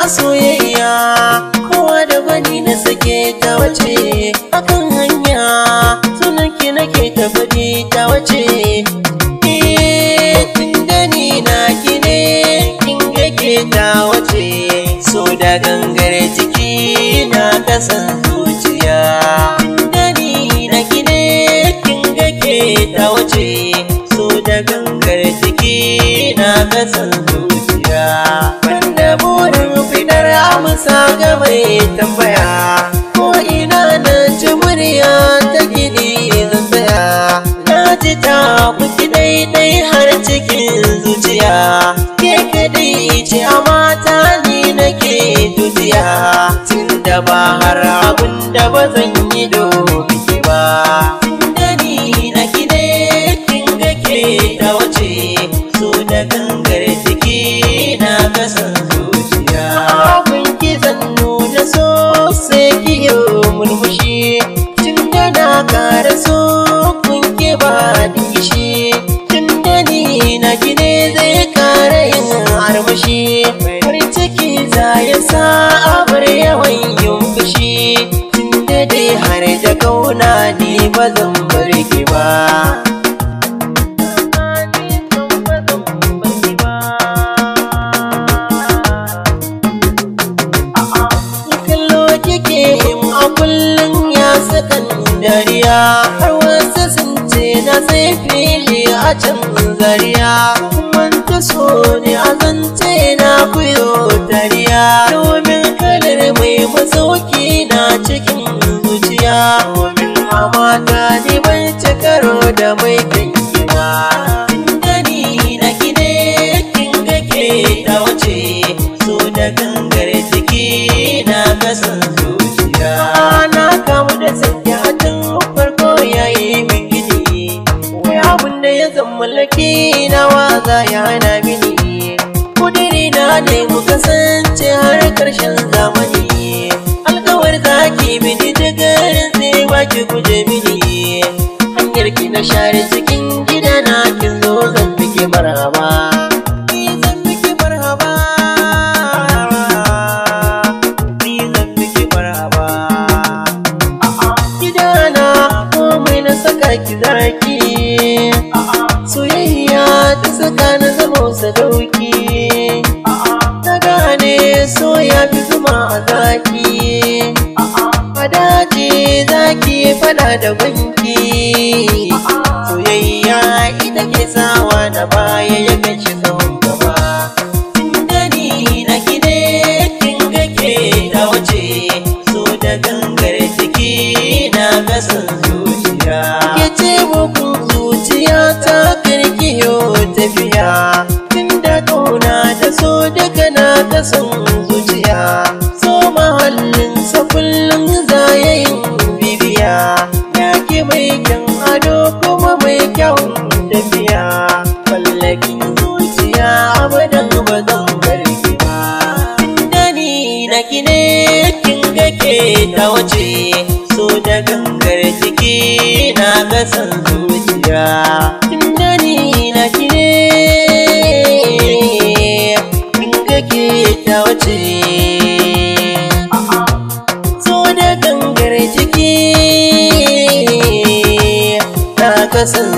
soyayya kowa da bani na sake ta wace akan hanya sunan ki nake ta fadi ta wace tunda ni na ki ne kin ga ke ta wace so da gangar jiki na kasan zuciya tunda ni na ki ne kin ga ke ta wace so da gangar jiki na kasan zuciya wanda burin fitar amsa ga mai tambaya ko ina na ji murya ta gidi zan tsaya na ji ta kuki daidai har cikin zuciya ke kadai ce a mata ni nake tutiya tunda ba har abin da ba zan yi domin ki ba tunda ni na ki ne kin ga ke ta wace so da gangar jiki na kasan zuciya abin ki zan nuna so sai ki yi murmushi tunda na kara so kun ke ba dishi tunda ni na ki ne zai kara yin armashi farin ciki za ya sa abar yawan yin fushi tunda dai har da kauna ni ba zan bar ki ba kullum ya sakan dariya har wasu sun ce na sai fili a can zariya kuma ta so ne a zance na kuyo dariya domin kalar mai masauki na cikin zuciya domin amata ne ban ci karo da mai kanki ba tunda ni na ki ne kin ga ke ta wace so da gangar jiki na kasan zuciya na kamu da sanya tun farko yayi min gini wai abun da ya zammallaki na waza ya hana mini kudiri na ne mu kasance har karshen zamani alkawar zaki mini dagarin sai baki guje mini hanyar ki na share cikin gida na kin zo zan fike marhaba ki zaki soyayya ta saka na zama sadauki ta gane so ya fi zuma a zaki a daji zaki fada da banki soyayya ita ke sawa na baya ya gaci tsawon gaba tunda ni na ki ne kin ga ke ta wace so da gangar jiki na kasan zuciya ce bugun zuciya ta kirkiyo tafiya tunda kauna da so daga na kasan zuciya so mahallin sa kullum zayayin bibiya ya ke mai kyan ado kuma mai kyawun tafiya mallakin zuciya abadan ba zan bar ki ba tunda ni na ki ne kin ga ke ta wace so da gangar jiki na kasan zuciya tunda ni na ki ne kin ga ke ta wace so da gangar jiki na kasan